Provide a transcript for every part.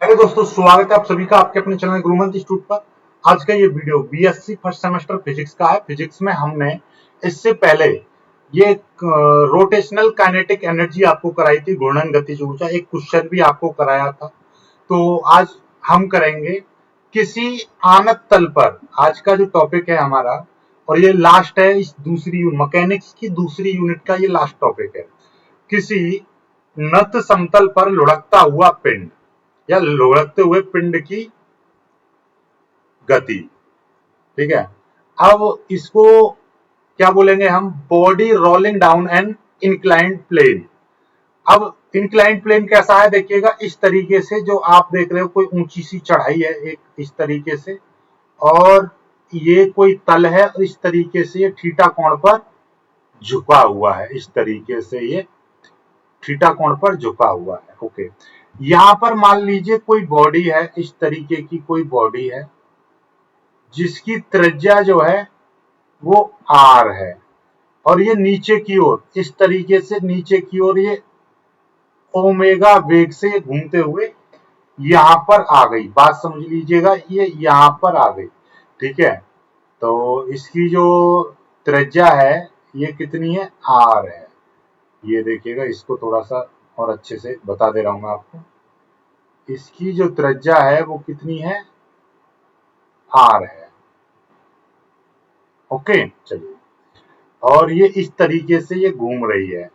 Hello दोस्तों, स्वागत है आप सभी का आपके अपने चैनल गुरुमंत्र इंस्टीट्यूट पर। आज का ये video BSc first semester physics का है। फिजिक्स में हमने इससे पहले ये रोटेशनल काइनेटिक एनर्जी आपको कराई थी, घूर्णन गतिज ऊर्जा, एक क्वेश्चन भी आपको कराया था। तो आज हम करेंगे किसी आनत तल पर। आज का जो टॉपिक है हमारा, और ये लास्ट है इस दूसरी मैकेनिक्स की दूसरी यूनिट का, ये लास्ट टॉपिक है। किसी नत समतल पर लुढ़कता हुआ पिंड या लुढ़कते हुए पिंड की गति। ठीक है, अब इसको क्या बोलेंगे हम? Body rolling down an inclined plane. अब इंक्लाइंड प्लेन कैसा है देखिएगा, इस तरीके से जो आप देख रहे हो, कोई ऊंची सी चढ़ाई है एक इस तरीके से, और ये कोई तल है और इस तरीके से ये थीटा कोण पर झुका हुआ है। इस तरीके से ये थीटा कोण पर झुका हुआ है। ओके, यहां पर मान लीजिए कोई बॉडी है, इस तरीके की कोई बॉडी है जिसकी त्रिज्या जो है वो r है, और ये नीचे की ओर इस तरीके से नीचे की ओर ये ओमेगा वेग से ये घूमते हुए यहां पर आ गई। बात समझ लीजिएगा, ये यहां पर आ गई। ठीक है, तो इसकी जो त्रिज्या है ये कितनी है? r है। ये देखिएगा, इसको थोड़ा सा और अच्छे से बता दे रहा हूं मैं आपको। इसकी जो त्रिज्या है वो कितनी है? r है। ओके, चलिए, और ये इस तरीके से ये घूम रही है।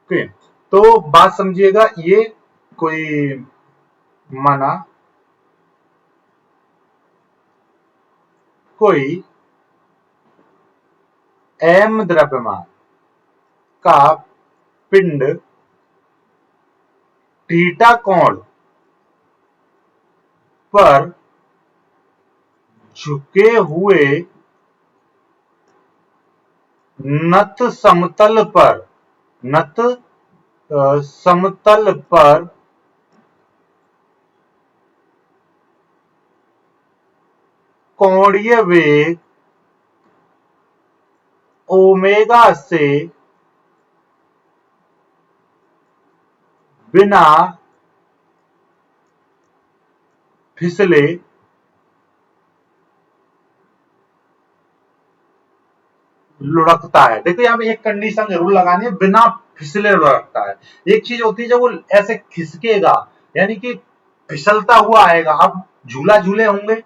ओके, तो बात समझिएगा, ये कोई माना कोई m द्रव्यमान का पिंड थीटा कोण पर झुके हुए नत समतल पर कोणीय वेग ओमेगा से बिना फिसले लुढ़कता है। देखो, यहाँ पे एक कंडीशन जरूर लगानी है, बिना फिसले लुढ़कता है। एक चीज होती है जब वो ऐसे खिसकेगा, यानी कि फिसलता हुआ आएगा। अब झूला झूले होंगे,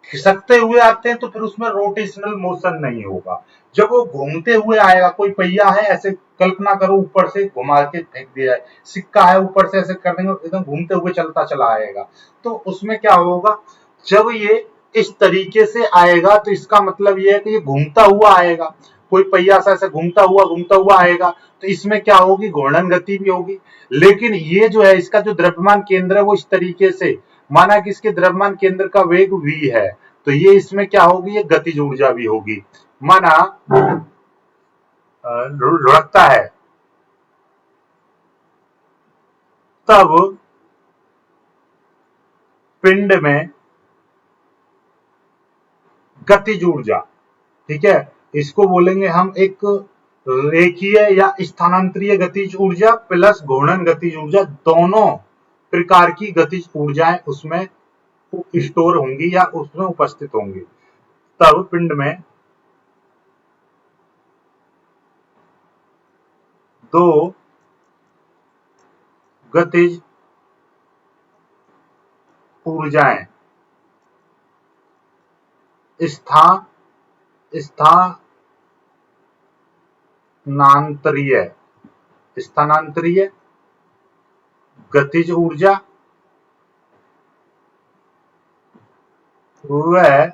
खिसकते हुए आते हैं तो फिर उसमें रोटेशनल मोशन नहीं होगा। जब वो घूमते हुए आएगा, कोई पहिया है, ऐसे कल्पना करो ऊपर से घुमा के फेंक दिया है, सिक्का है, ऊपर से ऐसे कर देंगे, एकदम घूमते हुए चलता चला आएगा। तो उसमें क्या होगा, जब ये इस तरीके से आएगा तो इसका मतलब ये है कि ये घूमता हुआ आएगा। कोई पहिया सा ऐसे घूमता हुआ आएगा, तो इसमें क्या होगी? घूर्णन गति भी होगी। लेकिन ये जो है, इसका जो द्रव्यमान केंद्र है वो इस तरीके से, माना कि इसके द्रव्यमान केंद्र का वेग v है, तो ये इसमें क्या होगी? ये गतिज ऊर्जा भी होगी। माना लुढ़कता है, तब पिंड में गतिज ऊर्जा, ठीक है, इसको बोलेंगे हम एक रेखीय या स्थानांतरीय गतिज ऊर्जा प्लस घूर्णन गतिज ऊर्जा। दोनों प्रकार की गतिज ऊर्जाएं उसमें स्टोर होंगी या उसमें उपस्थित होंगी। तब पिंड में दो गतिज ऊर्जाएं स्थानांतरीय गतिज ऊर्जा व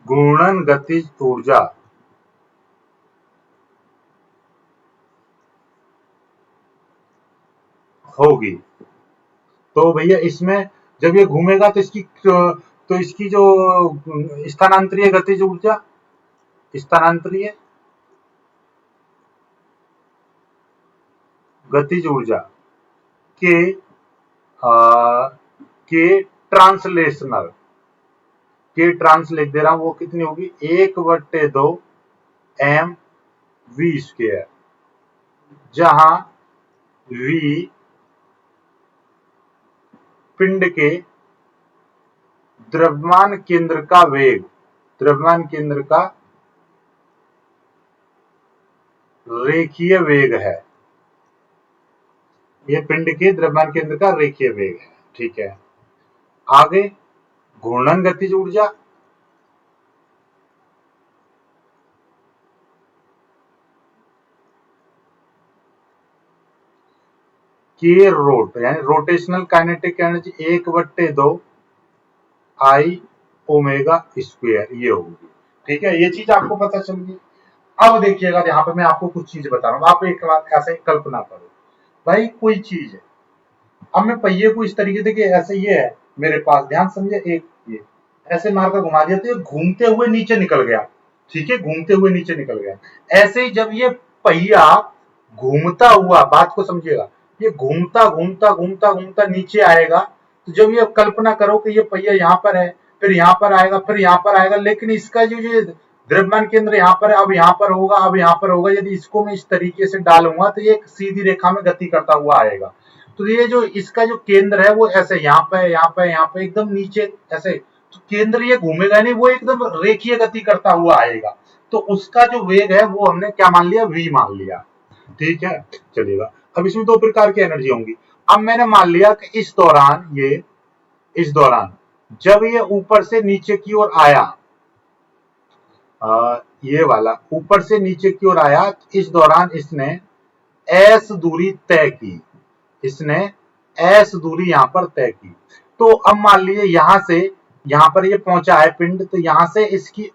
घूर्णन गतिज ऊर्जा होगी। तो भैया, इसमें जब ये घूमेगा तो इसकी जो स्थानांतरीय गतिज ऊर्जा, स्थानांतरीय गतिज ऊर्जा के ट्रांसलेशनल के ट्रांस लिख दे रहा हूं, वो कितनी होगी? 1/2 mv², जहां v पिंड के द्रव्यमान केंद्र का वेग, द्रव्यमान केंद्र का रेखीय वेग है। यह पिंड के द्रव्यमान केंद्र का रेखीय वेग है। ठीक है, आगे घूर्णन गतिज ऊर्जा, के रोट यानी रोटेशनल काइनेटिक एनर्जी 1/2 आई ओमेगा स्क्वायर ये होगी। ठीक है, ये चीज आपको पता चल गई। अब देखिएगा, यहाँ पे मैं आपको कुछ चीज बता रहा हूँ, आप एक बात ऐसे कल्पना करो, भाई कोई चीज है, अब मैं पहिए को इस तरीके से, ऐसे ये है मेरे पास, ध्यान समझे, एक ये ऐसे मारकर घुमा दिया तो ये घूमते हुए नीचे निकल गया। ठीक है, घूमते हुए नीचे निकल गया। ऐसे ही जब ये पहिया घूमता हुआ, बात को समझिएगा, ये घूमता घूमता घूमता घूमता नीचे आएगा, तो जब ये कल्पना करो कि ये पहिया यहाँ पर है, फिर यहाँ पर आएगा, फिर यहाँ पर आएगा, लेकिन इसका जो ये द्रव्यमान केंद्र यहाँ पर है, अब यहाँ पर होगा, अब यहाँ पर होगा। यदि इसको मैं इस तरीके से डालूंगा तो ये एक सीधी रेखा में गति करता हुआ आएगा। तो ये जो इसका जो केंद्र है वो ऐसे यहाँ पे यहाँ पे यहाँ पे एकदम नीचे ऐसे, तो केंद्र ये घूमेगा नहीं, वो एकदम रेखीय गति करता हुआ आएगा। तो उसका जो वेग है वो हमने क्या मान लिया, v मान लिया। ठीक है, चलिएगा। अब इसमें दो प्रकार की एनर्जी होंगी। अब मैंने मान लिया कि इस दौरान जब ये ऊपर से नीचे की ओर आया, ये वाला ऊपर से नीचे की ओर आया, इस दौरान इसने s दूरी तय की, इसने s दूरी यहां पर तय की। तो अब मान लीजिए यहां से यहां पर ये पहुंचा है पिंड, तो यहां से इसकी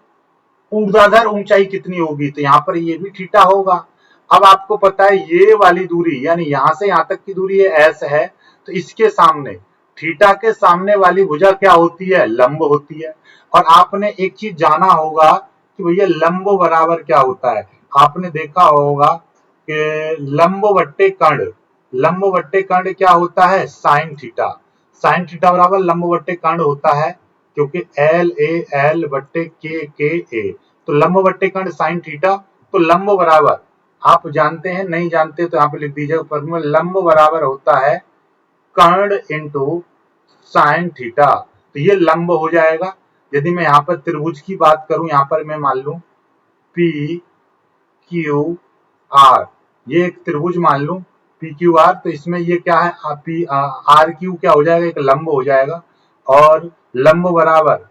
ऊर्ध्वाधर ऊंचाई कितनी होगी, तो यहां पर ये भी थीटा होगा। अब आपको पता है ये वाली दूरी यानी यहां से यहां तक की दूरी ये s है, तो इसके सामने थीटा के सामने वाली भुजा क्या होती है, लंब होती है। और आपने एक चीज जाना होगा कि भैया लंब बराबर क्या होता है, आपने देखा होगा कि लंब बट्टे कर्ण क्या होता है, साइन थीटा। साइन थीटा बराबर लंब बट्टे कर्ण होता है, क्योंकि एल ए एल बट्टे के ए, तो लंब बट्टे कर्ण साइन थीटा। तो लंब बराबर आप जानते हैं, नहीं जानते तो यहाँ पे लिख दीजिएगा फॉर्मूला, लंब बराबर होता है कर्ण इंटू साइन थीटा। तो ये लंब हो जाएगा। यदि मैं यहाँ पर त्रिभुज की बात करूं, यहाँ पर मैं मान लू पी क्यू आर, ये एक त्रिभुज मान लू पी क्यू आर, तो इसमें ये क्या है, पी आर क्यू क्या हो जाएगा, एक लंब हो जाएगा। और लंब बराबर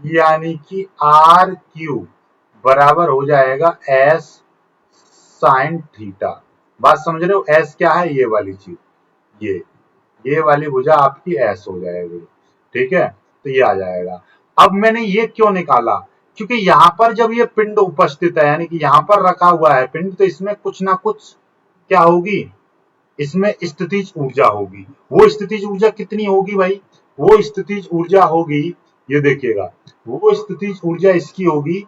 यानी कि आर क्यू बराबर हो जाएगा एस साइन थीटा। बात समझ रहे हो, एस क्या है, ये वाली चीज, ये वाली भुजा आपकी एस हो जाएगी। ठीक है, तो ये आ जाएगा। अब मैंने ये क्यों निकाला, क्योंकि यहां पर जब ये पिंड उपस्थित है, यानी कि यहां पर रखा हुआ है पिंड, तो इसमें कुछ ना कुछ क्या होगी, इसमें स्थितिज ऊर्जा होगी। वो स्थितिज ऊर्जा कितनी होगी भाई, वो स्थितिज ऊर्जा होगी, ये देखिएगा, वो स्थितिज ऊर्जा इसकी होगी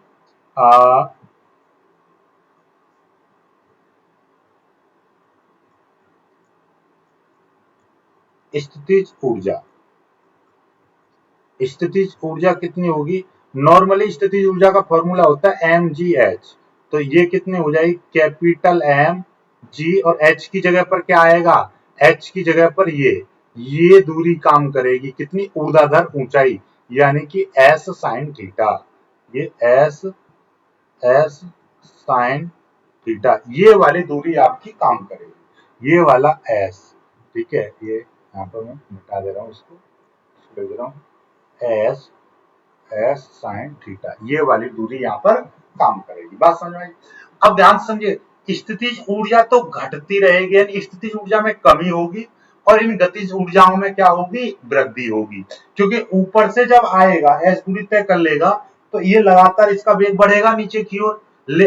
स्थितिज ऊर्जा कितनी होगी, नॉर्मली स्थितिज ऊर्जा का फॉर्मूला होता है mgh। तो ये कितनी हो जाएगी, कैपिटल M G, और H की जगह पर क्या आएगा, H की जगह पर ये दूरी काम करेगी, कितनी, ऊर्ध्वाधर ऊंचाई, यानी कि S साइन थीटा। ये S साइन थीटा, ये वाली दूरी आपकी काम करेगी, ये वाला S। ठीक है, ये यहाँ पर मैं मिटा दे रहा हूँ, इसको लिख दे रहा हूँ एस साइन थीटा, ये वाली दूरी यहाँ पर काम करेगी। बात समझ में आई। अब ध्यान से समझिए, स्थितिज ऊर्जा तो घटती रहेगी, यानी स्थितिज ऊर्जा में कमी होगी, और इन गतिज ऊर्जाओं में क्या होगी, वृद्धि होगी। क्योंकि ऊपर से जब आएगा, एस दूरी तय कर लेगा, तो ये लगातार इसका वेग बढ़ेगा नीचे की ओर,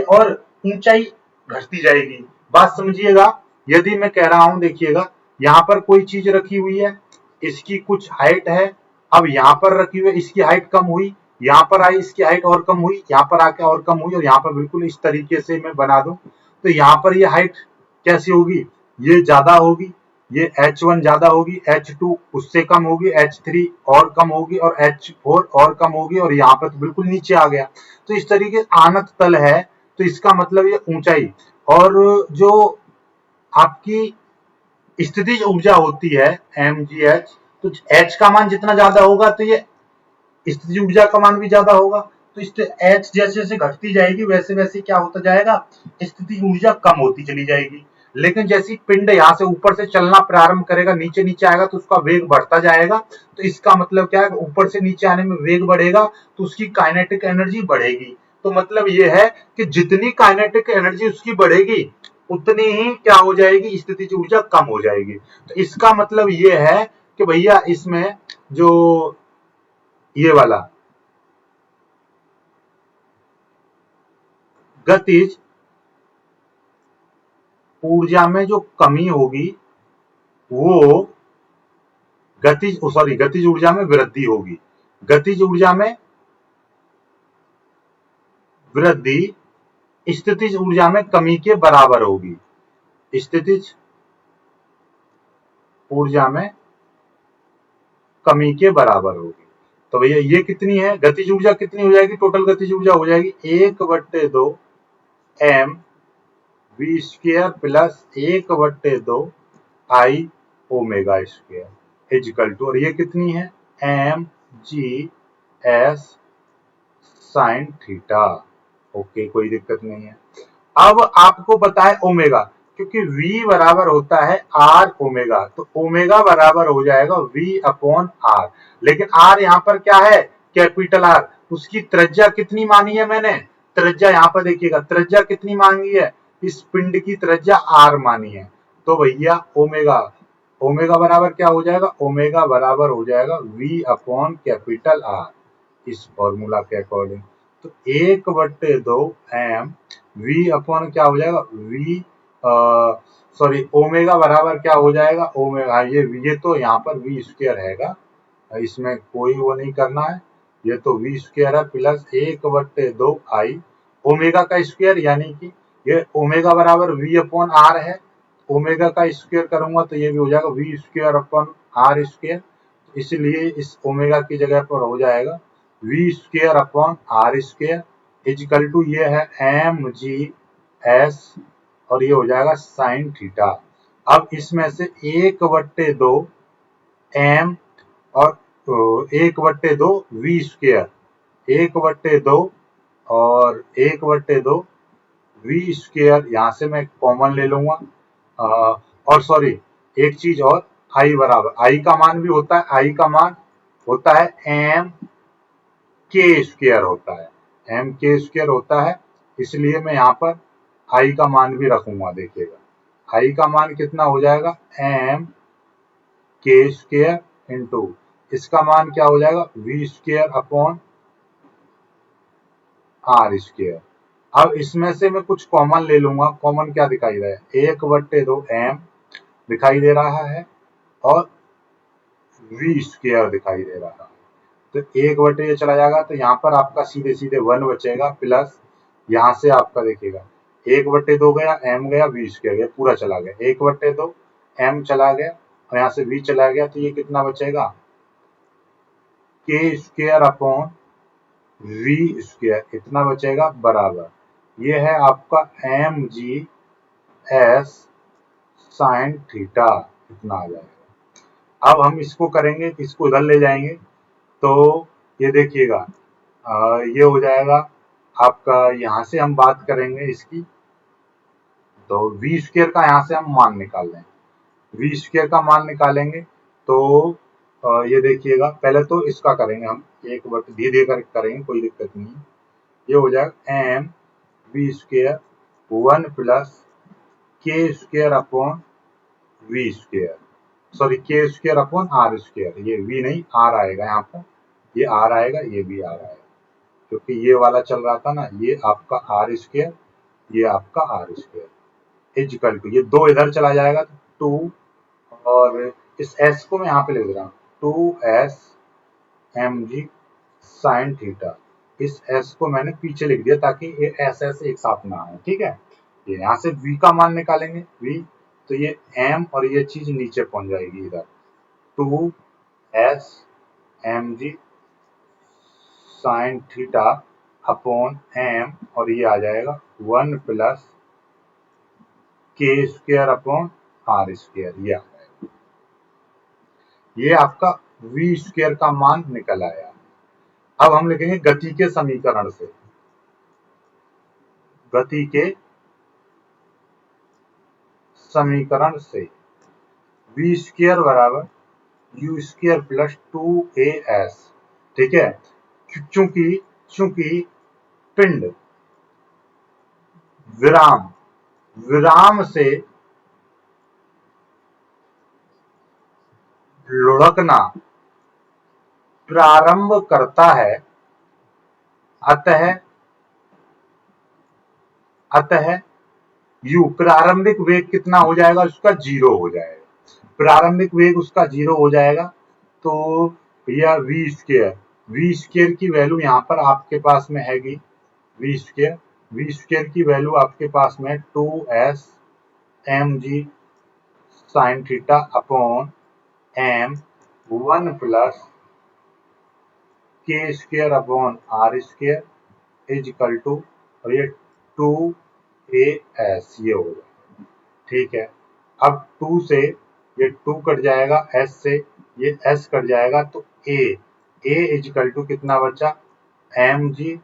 और ऊंचाई घटती जाएगी। बात समझिएगा, यदि मैं कह रहा हूं, देखिएगा यहाँ पर कोई चीज रखी हुई है, इसकी कुछ हाइट है, अब यहाँ पर रखी हुई है, इसकी हाइट कम हुई, यहाँ पर आई इसकी हाइट और कम हुई, यहाँ पर आके और कम हुई, और यहाँ पर बिल्कुल इस तरीके से मैं बना दूं, तो यहाँ पर ये हाइट कैसी होगी, ये ज्यादा होगी, ये H1 ज्यादा होगी, H2 उससे कम होगी, H3 और कम होगी, और H4 और कम होगी, और यहाँ पर तो बिल्कुल नीचे आ गया। तो इस तरीके आनत तल है, तो इसका मतलब ये ऊंचाई, और जो आपकी स्थितिज ऊर्जा होती है mgh, तो h का मान जितना ज्यादा होगा तो ये स्थितिज ऊर्जा का मान भी ज्यादा होगा। तो इस h जैसे जैसे घटती जाएगी वैसे वैसे क्या होता जाएगा, स्थितिज ऊर्जा कम होती चली जाएगी। लेकिन जैसे पिंड यहाँ से ऊपर से चलना प्रारंभ करेगा, नीचे नीचे आएगा तो उसका वेग बढ़ता जाएगा। तो इसका मतलब क्या है, ऊपर से नीचे आने में वेग बढ़ेगा तो उसकी काइनेटिक एनर्जी बढ़ेगी। तो मतलब ये है कि जितनी काइनेटिक एनर्जी उसकी बढ़ेगी उतनी ही क्या हो जाएगी, स्थितिज ऊर्जा कम हो जाएगी। तो इसका मतलब ये है कि भैया इसमें जो ये वाला गतिज ऊर्जा में जो कमी होगी वो गतिज ऊर्जा में वृद्धि होगी। गतिज ऊर्जा में वृद्धि स्थितिज ऊर्जा में कमी के बराबर होगी। स्थितिज ऊर्जा में कमी के बराबर होगी। तो भैया ये कितनी है, गतिज ऊर्जा कितनी हो जाएगी, टोटल गतिज ऊर्जा हो जाएगी 1/2 m v square plus 1/2 I omega square equal to, और ये कितनी है m g s sine theta. Okay, कोई दिक्कत नहीं है। अब आपको पता है ओमेगा, क्योंकि v बराबर होता है r ओमेगा, तो ओमेगा बराबर हो जाएगा v अपॉन r। लेकिन r यहाँ पर क्या है, कैपिटल R। उसकी त्रिज्या कितनी मानी है मैंने, त्रिज्या यहाँ पर देखिएगा, त्रिज्या कितनी मांगी है, इस पिंड की त्रिज्या r मानी है। तो भैया ओमेगा, ओमेगा बराबर क्या हो जाएगा, ओमेगा बराबर हो जाएगा v अपॉन कैपिटल R इस फॉर्मूला के अकॉर्डिंग। तो 1/2 m v अपॉन क्या हो जाएगा, v सॉरी ओमेगा बराबर क्या हो जाएगा, ओमेगा ये तो यहाँ पर v स्क्वायर हैगा, इसमें कोई वो नहीं करना है, ये तो v स्क्वायर है प्लस 1/2 I ओमेगा का स्क्वायर, यानी कि ये ओमेगा बराबर v अपॉन r है, ओमेगा का स्क्वायर करूंगा तो ये भी हो जाएगा v square upon r square. इसलिए इस ओमेगा की जगह पर हो जाएगा v square upon r square equal to, ये है mg(s) और ये हो जाएगा साइन थीटा। अब इसमें से 1/2 m और 1/2 v स्क्वायर, 1/2 और 1/2 v स्क्वायर यहाँ से मैं कॉमन ले लूंगा। और सॉरी एक चीज और, आई बराबर, आई का मान भी होता है, आई का मान होता है एम के स्क्वायर होता है, एम के स्क्वायर होता है। इसलिए मैं यहाँ पर आई का मान भी रखूंगा। देखिएगा आई का मान कितना हो जाएगा, एम के स्क्वायर इंटू इसका मान क्या हो जाएगा, v square upon r square. अब इसमें से मैं कुछ कॉमन ले लूंगा, कॉमन क्या दिखाई दे रहा है, 1/2 m दिखाई दे रहा है और वी स्क्वायर दिखाई दे रहा है। तो 1/2 ये चला जाएगा तो यहाँ पर आपका सीधे सीधे 1 बचेगा, प्लस यहाँ से आपका देखिएगा 1/2 गया, m गया, वी स्क्वायर गया, पूरा चला गया, 1/2 m चला गया और यहाँ से v चला गया, तो ये कितना बचेगा, के स्क्वायर अपॉन वी स्क्वायर इतना बचेगा बराबर, ये है आपका mg(s) साइन थीटा इतना आ जाएगा। अब हम इसको करेंगे, इसको इधर ले जाएंगे तो ये देखिएगा ये हो जाएगा आपका, यहाँ से हम बात करेंगे इसकी, तो वी स्क्वायर का यहाँ से हम मान निकाल लेंगे, वी स्क्वायर का मान निकालेंगे तो ये देखिएगा, पहले तो इसका करेंगे हम, एक बार धीरे धीरे कर करेंगे, कोई दिक्कत नहीं है। ये हो जाएगा m v square 1 plus k square upon v square, sorry k square upon r square, ये वी नहीं आर आएगा यहाँ पर, ये आर आएगा, ये भी आर आएगा, क्योंकि ये वाला चल रहा था ना, ये आपका आर स्क्वायर, ये आपका आर स्क्वायर इक्वल टू, ये 2 इधर चला जाएगा तो 2, और इस s को मैं यहाँ पे लिख दे रहा हूँ 2s mg साइन थीटा। इस s को मैंने पीछे लिख दिया ताकि ये s s एक साथ ना आए, ठीक है। ये यहाँ से v का मान निकालेंगे, v तो ये m और ये चीज नीचे पहुंच जाएगी इधर, 2s mg sine theta upon m और ये आ जाएगा 1 plus k square upon r square, ये ये आपका वी स्क्वायर का मान निकल आया। अब हम लिखेंगे गति के समीकरण से, गति के समीकरण से वी स्क्वायर बराबर यू स्क्वायर प्लस 2as, ठीक है। चूंकि चूंकि पिंड विराम विराम से लुढ़कना प्रारंभ करता है, अतः यू प्रारंभिक वेग कितना हो जाएगा, उसका 0 हो जाएगा। प्रारंभिक वेग उसका 0 हो जाएगा। तो यह वी स्क्वायर की वैल्यू यहाँ पर आपके पास में हैगी, वी स्क्वायर की वैल्यू आपके पास में 2s mg sine theta upon m 1 plus k square upon r square is equal to, और ये 2as ये हो जाएगा, ठीक है। अब 2 से ये 2 कट जाएगा, s से ये s कट जाएगा, तो a इज इक्वल टू कितना बचा, mg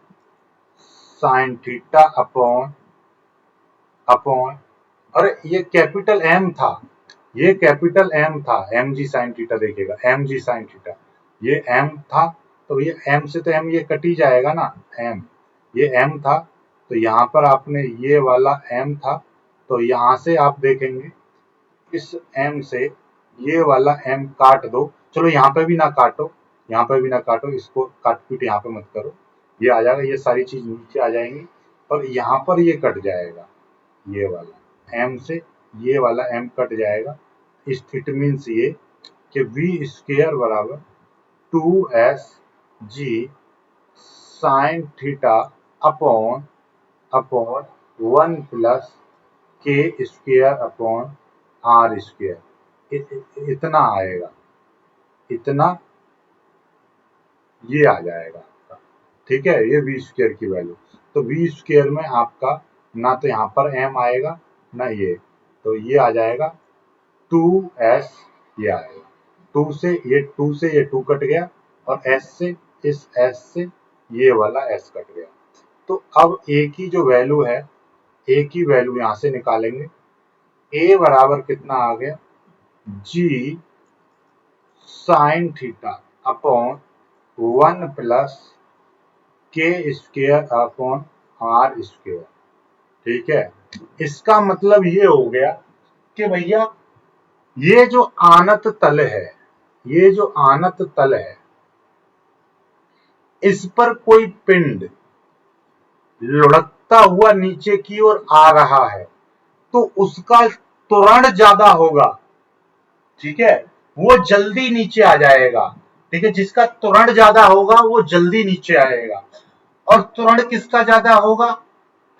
साइन थीटा अपॉन अरे ये कैपिटल M था, ये कैपिटल M था, mg साइन थीटा देखिएगा, mg साइन थीटा ये M था, तो ये M से तो M ये कट ही जाएगा ना, M ये M था, तो यहाँ पर आपने ये वाला M था, तो यहाँ से आप देखेंगे इस M से ये वाला M काट दो, चलो यहाँ पे भी ना काटो, यहाँ पे भी ना काटो, इसको काट पीट यहाँ पे मत करो, ये आ जाएगा, ये सारी चीज नीचे आ जाएंगी, और यहाँ पर ये कट जाएगा, ये वाला M से ये वाला M कट जाएगा। इट मीन्स ये कि वी स्क्वायर बराबर 2s g sign theta upon 1 plus k square upon r square, इतना आएगा, इतना ये आ जाएगा, ठीक है। ये वी स्क्वायर की वैल्यू, तो वी स्क्वायर में आपका ना तो यहाँ पर m आएगा ना ये, तो ये आ जाएगा 2s, ये आएगा 2 से ये 2 कट गया, और s से इस s से ये वाला s कट गया। तो अब a की जो वैल्यू है, a की वैल्यू यहाँ से निकालेंगे, a बराबर कितना आ गया, g sign theta upon 1 plus k square upon r square, ठीक है। इसका मतलब ये हो गया कि भैया ये जो आनत तल है, ये जो आनत तल है, इस पर कोई पिंड लुढ़कता हुआ नीचे की ओर आ रहा है, तो उसका त्वरण ज्यादा होगा, ठीक है, वो जल्दी नीचे आ जाएगा, ठीक है। जिसका त्वरण ज्यादा होगा वो जल्दी नीचे आएगा, और त्वरण किसका ज्यादा होगा,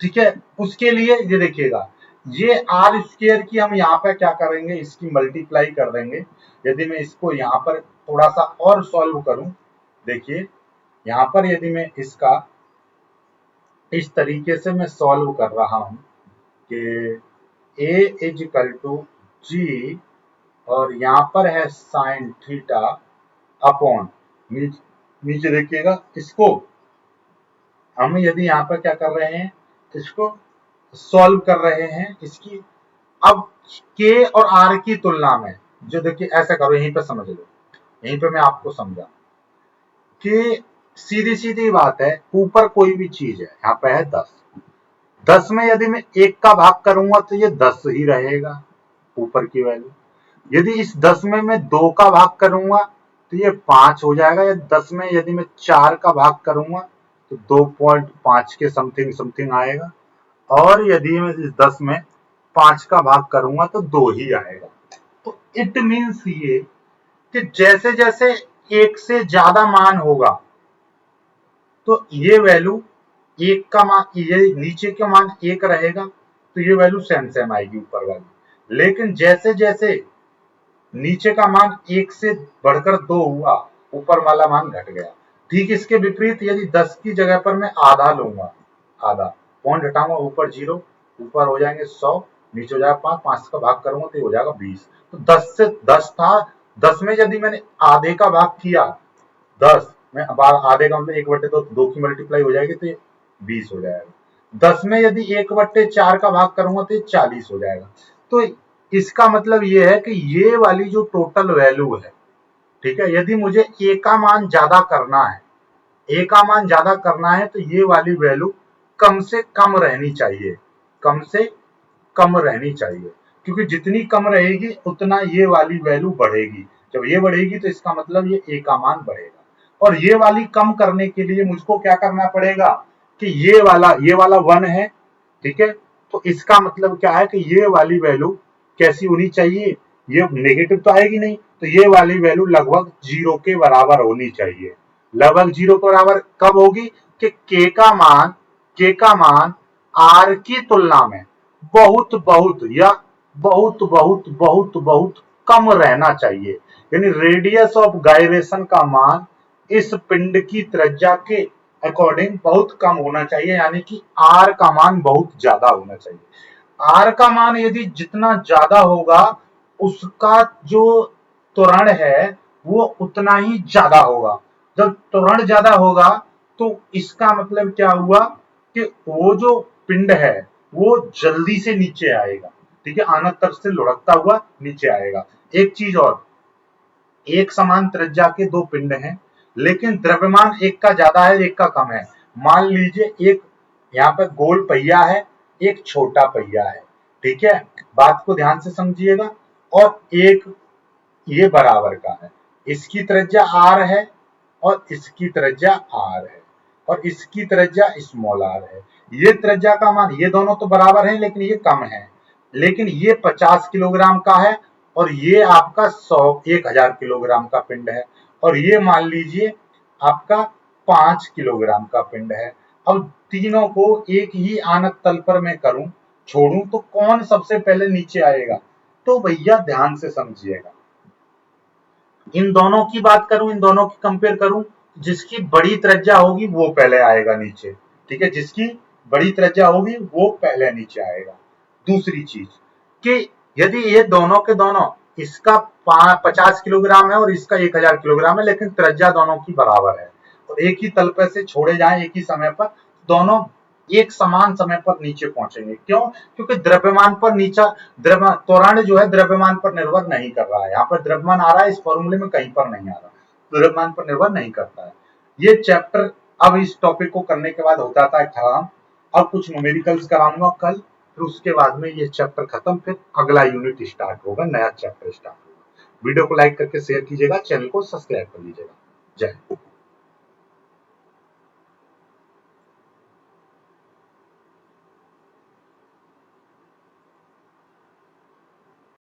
ठीक है, उसके लिए ये देखिएगा, ये आर स्क्वायर की हम यहाँ पे क्या करेंगे, इसकी मल्टीप्लाई कर देंगे। यदि मैं इसको यहाँ पर थोड़ा सा और सॉल्व करूं, देखिए यहाँ पर यदि मैं इसका इस तरीके से मैं सॉल्व कर रहा हूं कि a इज इक्वल टू जी, और यहाँ पर है साइन थीटा अपॉन, नीचे देखिएगा, इसको हम यदि यहाँ पर क्या कर रहे हैं, इसको सॉल्व कर रहे हैं इसकी, अब k और r की तुलना में, जो देखिए ऐसा करो, यहीं पे समझ लो, यहीं पे मैं आपको समझा कि सीधी सीधी बात है, ऊपर कोई भी चीज है, यहाँ पे है 10 में यदि मैं 1 का भाग करूंगा तो ये 10 ही रहेगा ऊपर की वैल्यू, यदि इस 10 में मैं 2 का भाग करूंगा तो ये 5 हो जाएगा, या 10 में यदि मैं 4 का भाग करूंगा तो 2.5 के समथिंग समथिंग आएगा, और यदि मैं इस 10 में 5 का भाग करूंगा तो 2 ही आएगा। तो इट मीन्स ये कि जैसे जैसे 1 से ज्यादा मान होगा तो ये वैल्यू 1 का मान, ये नीचे का मान 1 रहेगा, तो ये वैल्यू सेम सेम आएगी ऊपर वाली। लेकिन जैसे जैसे नीचे का मान 1 से बढ़कर 2 हुआ, ऊपर वाला मान घट गया। ठीक इसके विपरीत यदि 10 की जगह पर मैं आधा लूंगा, आधा पॉइंट हटाऊंगा, ऊपर 0, ऊपर हो जाएंगे 100, नीचे हो जाएगा 5, 5 का भाग करूंगा तो ये हो जाएगा 20। तो 10 से 10 था, 10 में यदि मैंने आधे का भाग किया 10 में, अब आधे का मतलब 1/2 तो 2 की मल्टीप्लाई हो जाएगी तो ये 20 हो जाएगा। 10 में यदि 1/4 का भाग करूंगा तो ये 40 हो जाएगा। तो इसका मतलब ये है कि ये वाली जो टोटल वैल्यू है, ठीक है, यदि मुझे ए का मान ज्यादा करना है, ए का मान ज्यादा करना है तो ये वाली वैल्यू कम से कम रहनी चाहिए, कम से कम रहनी चाहिए, क्योंकि जितनी कम रहेगी उतना ये वाली वैल्यू बढ़ेगी। जब ये बढ़ेगी तो इसका मतलब ये ए का मान बढ़ेगा। और ये वाली कम करने के लिए मुझको क्या करना पड़ेगा कि ये वाला 1 है, ठीक है, तो इसका मतलब क्या है कि ये वाली वैल्यू कैसी होनी चाहिए, ये नेगेटिव तो आएगी नहीं, तो ये वाली वैल्यू लगभग 0 के बराबर होनी चाहिए। लगभग 0 के बराबर कब होगी कि के का मान आर की तुलना में बहुत बहुत या बहुत बहुत बहुत बहुत कम रहना चाहिए। यानी रेडियस ऑफ गायरेशन का मान इस पिंड की त्रिज्या के अकॉर्डिंग बहुत कम होना चाहिए, यानी कि आर का मान बहुत ज्यादा होना चाहिए। आर का मान यदि जितना ज्यादा होगा उसका जो त्वरण है वो उतना ही ज्यादा होगा। जब त्वरण ज्यादा होगा तो इसका मतलब क्या हुआ कि वो जो पिंड है वो जल्दी से नीचे आएगा, ठीक है, आनत तरफ से लुढ़कता हुआ नीचे आएगा। एक चीज और, एक समान त्रिज्या के दो पिंड हैं लेकिन द्रव्यमान एक का ज्यादा है एक का कम है। मान लीजिए एक यहाँ पर गोल पहिया है, एक छोटा पहिया है, ठीक है, बात को ध्यान से समझिएगा। और एक ये बराबर का है, इसकी त्रिज्या आर है और इसकी त्रिज्या आर है और इसकी त्रिज्या स्मॉल आर है। ये त्रिज्या का मान, ये दोनों तो बराबर हैं लेकिन ये कम है, लेकिन ये 50 किलोग्राम का है और ये आपका 1000 किलोग्राम का पिंड है और ये मान लीजिए आपका 5 किलोग्राम का पिंड है। अब तीनों को एक ही आनत तल पर मैं करूं छोड़ूं तो कौन सबसे पहले नीचे आएगा? तो भैया ध्यान से समझिएगा, इन दोनों की बात करूं, इन दोनों की कंपेयर करूं, जिसकी बड़ी त्रिज्या होगी वो पहले आएगा नीचे, ठीक है, जिसकी बड़ी त्रिज्या होगी वो पहले नीचे आएगा। दूसरी चीज कि यदि ये दोनों के दोनों, इसका 50 किलोग्राम है और इसका 1000 किलोग्राम है लेकिन त्रिज्या दोनों की बराबर है और एक ही तल पर से छोड़े जाएं एक ही समय पर, दोनों एक समान समय पर नीचे पहुंचेंगे। क्यों? क्योंकि द्रव्यमान पर नीचा त्वरण जो है द्रव्यमान पर निर्भर नहीं कर रहा है। यहाँ पर द्रव्यमान आ रहा है इस फॉर्मूले में, कहीं पर नहीं आ रहा, द्रव्यमान पर निर्भर नहीं करता है। ये चैप्टर अब इस टॉपिक को करने के बाद हो जाता है खत्म। अब कुछ न्यूमेरिकल्स कराऊंगा कल, फिर उसके बाद में ये चैप्टर खत्म, फिर अगला यूनिट स्टार्ट होगा, नया चैप्टर स्टार्ट होगा। वीडियो को लाइक करके शेयर कीजिएगा, चैनल को सब्सक्राइब कर लीजिएगा। जय हिंद।